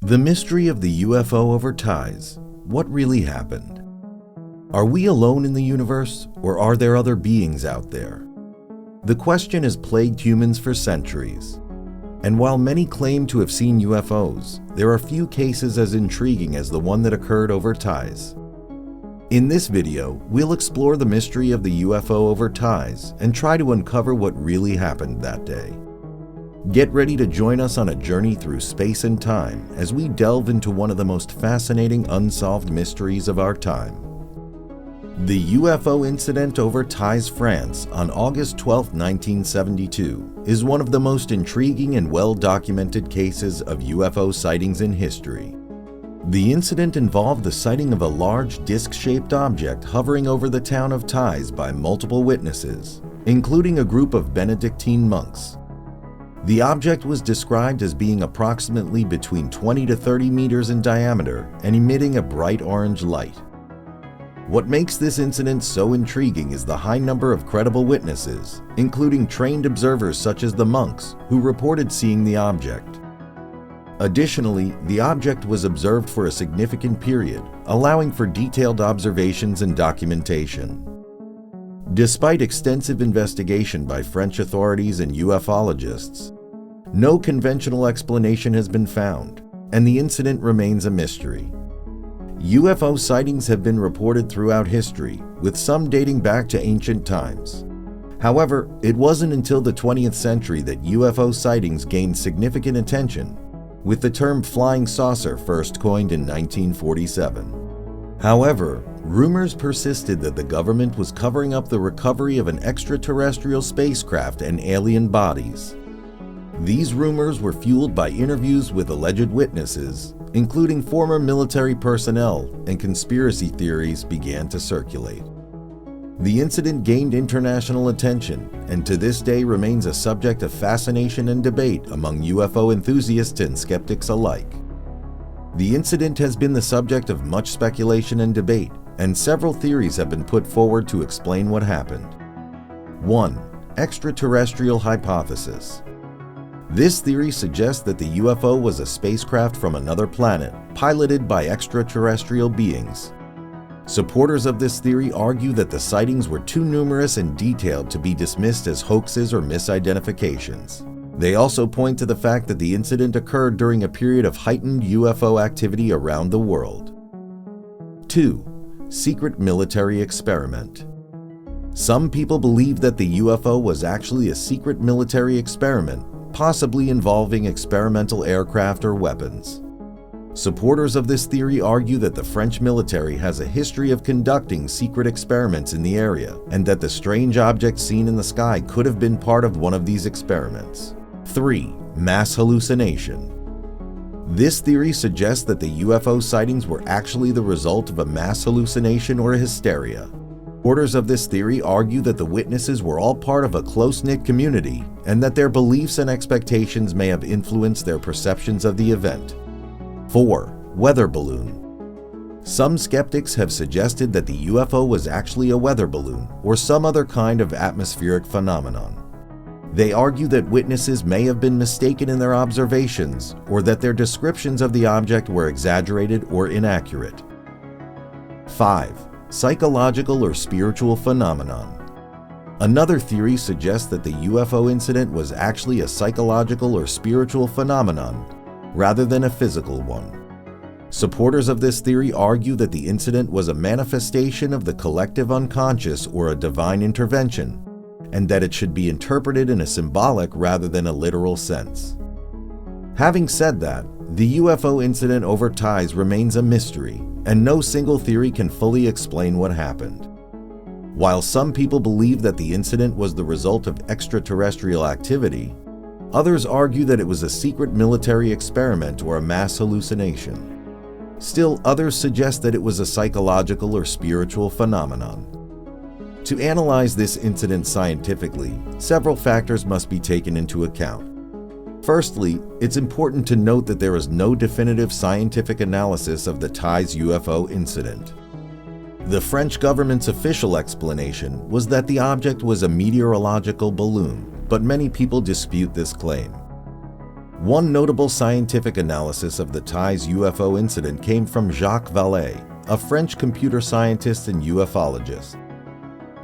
The mystery of the UFO over Taize. What really happened? Are we alone in the universe, or are there other beings out there? The question has plagued humans for centuries. And while many claim to have seen UFOs, there are few cases as intriguing as the one that occurred over Taize. In this video, we'll explore the mystery of the UFO over Taize and try to uncover what really happened that day. Get ready to join us on a journey through space and time as we delve into one of the most fascinating unsolved mysteries of our time. The UFO incident over Taize, France on August 12, 1972 is one of the most intriguing and well-documented cases of UFO sightings in history. The incident involved the sighting of a large disc-shaped object hovering over the town of Taize by multiple witnesses, including a group of Benedictine monks. The object was described as being approximately between 20 to 30 meters in diameter and emitting a bright orange light. What makes this incident so intriguing is the high number of credible witnesses, including trained observers such as the monks, who reported seeing the object. Additionally, the object was observed for a significant period, allowing for detailed observations and documentation. Despite extensive investigation by French authorities and ufologists, no conventional explanation has been found, and the incident remains a mystery. UFO sightings have been reported throughout history, with some dating back to ancient times. However, it wasn't until the 20th century that UFO sightings gained significant attention, with the term flying saucer first coined in 1947. However, rumors persisted that the government was covering up the recovery of an extraterrestrial spacecraft and alien bodies. These rumors were fueled by interviews with alleged witnesses, including former military personnel, and conspiracy theories began to circulate. The incident gained international attention and to this day remains a subject of fascination and debate among UFO enthusiasts and skeptics alike. The incident has been the subject of much speculation and debate, and several theories have been put forward to explain what happened. 1. Extraterrestrial hypothesis. This theory suggests that the UFO was a spacecraft from another planet, piloted by extraterrestrial beings. Supporters of this theory argue that the sightings were too numerous and detailed to be dismissed as hoaxes or misidentifications. They also point to the fact that the incident occurred during a period of heightened UFO activity around the world. 2. Secret military experiment. Some people believe that the UFO was actually a secret military experiment, possibly involving experimental aircraft or weapons. Supporters of this theory argue that the French military has a history of conducting secret experiments in the area, and that the strange object seen in the sky could have been part of one of these experiments. 3. Mass hallucination. This theory suggests that the UFO sightings were actually the result of a mass hallucination or hysteria. Supporters of this theory argue that the witnesses were all part of a close-knit community, and that their beliefs and expectations may have influenced their perceptions of the event. 4. Weather balloon. Some skeptics have suggested that the UFO was actually a weather balloon or some other kind of atmospheric phenomenon. They argue that witnesses may have been mistaken in their observations, or that their descriptions of the object were exaggerated or inaccurate. 5. Psychological or spiritual phenomenon. Another theory suggests that the UFO incident was actually a psychological or spiritual phenomenon, rather than a physical one. Supporters of this theory argue that the incident was a manifestation of the collective unconscious or a divine intervention, and that it should be interpreted in a symbolic rather than a literal sense. Having said that, the UFO incident over Taize remains a mystery, and no single theory can fully explain what happened. While some people believe that the incident was the result of extraterrestrial activity, others argue that it was a secret military experiment or a mass hallucination. Still, others suggest that it was a psychological or spiritual phenomenon. To analyze this incident scientifically, several factors must be taken into account. Firstly, it's important to note that there is no definitive scientific analysis of the Taize UFO incident. The French government's official explanation was that the object was a meteorological balloon, but many people dispute this claim. One notable scientific analysis of the Taize UFO incident came from Jacques Vallée, a French computer scientist and ufologist.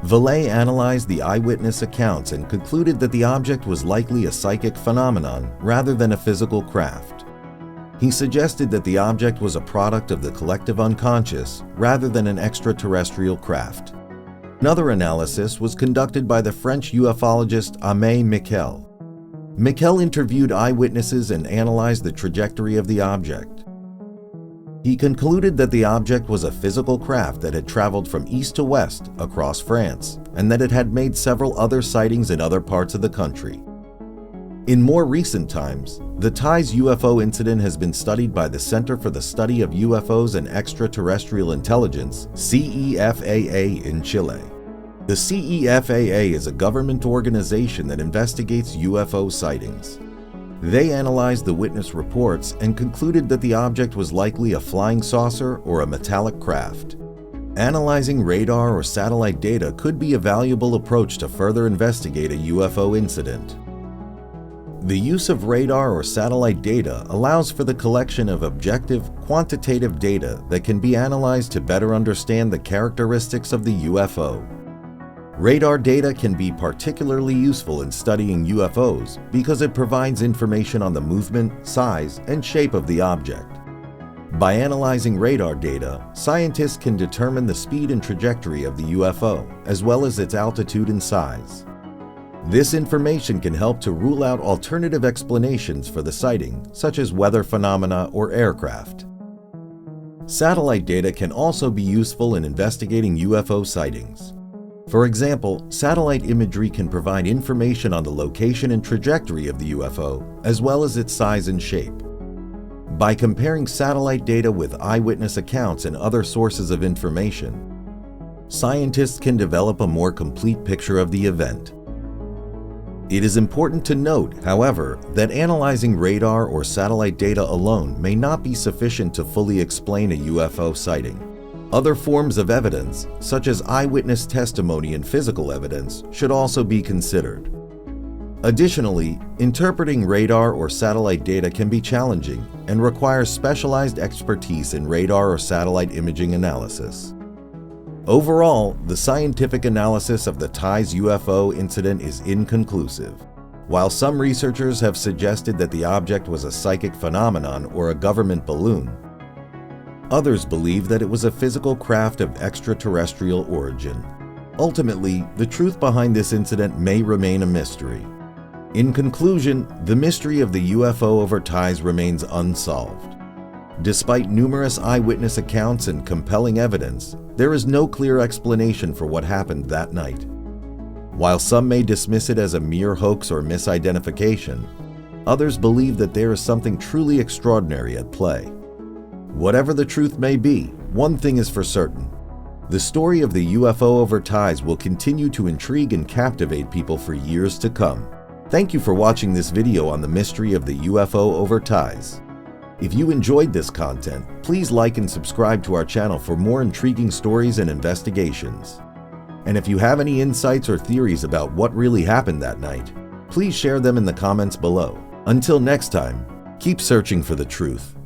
Vallée analyzed the eyewitness accounts and concluded that the object was likely a psychic phenomenon rather than a physical craft. He suggested that the object was a product of the collective unconscious rather than an extraterrestrial craft. Another analysis was conducted by the French ufologist Aimé Miquel. Miquel interviewed eyewitnesses and analyzed the trajectory of the object. He concluded that the object was a physical craft that had traveled from east to west across France, and that it had made several other sightings in other parts of the country. In more recent times, the Taize UFO incident has been studied by the Center for the Study of UFOs and Extraterrestrial Intelligence, CEFAA, in Chile. The CEFAA is a government organization that investigates UFO sightings. They analyzed the witness reports and concluded that the object was likely a flying saucer or a metallic craft. Analyzing radar or satellite data could be a valuable approach to further investigate a UFO incident. The use of radar or satellite data allows for the collection of objective, quantitative data that can be analyzed to better understand the characteristics of the UFO. Radar data can be particularly useful in studying UFOs because it provides information on the movement, size, and shape of the object. By analyzing radar data, scientists can determine the speed and trajectory of the UFO, as well as its altitude and size. This information can help to rule out alternative explanations for the sighting, such as weather phenomena or aircraft. Satellite data can also be useful in investigating UFO sightings. For example, satellite imagery can provide information on the location and trajectory of the UFO, as well as its size and shape. By comparing satellite data with eyewitness accounts and other sources of information, scientists can develop a more complete picture of the event. It is important to note, however, that analyzing radar or satellite data alone may not be sufficient to fully explain a UFO sighting. Other forms of evidence, such as eyewitness testimony and physical evidence, should also be considered. Additionally, interpreting radar or satellite data can be challenging and requires specialized expertise in radar or satellite imaging analysis. Overall, the scientific analysis of the Taize UFO incident is inconclusive. While some researchers have suggested that the object was a psychic phenomenon or a government balloon, others believe that it was a physical craft of extraterrestrial origin. Ultimately, the truth behind this incident may remain a mystery. In conclusion, the mystery of the UFO over Taize remains unsolved. Despite numerous eyewitness accounts and compelling evidence, there is no clear explanation for what happened that night. While some may dismiss it as a mere hoax or misidentification, others believe that there is something truly extraordinary at play. Whatever the truth may be, one thing is for certain. The story of the UFO over Taize will continue to intrigue and captivate people for years to come. Thank you for watching this video on the mystery of the UFO over Taize. If you enjoyed this content, please like and subscribe to our channel for more intriguing stories and investigations. And if you have any insights or theories about what really happened that night, please share them in the comments below. Until next time, keep searching for the truth.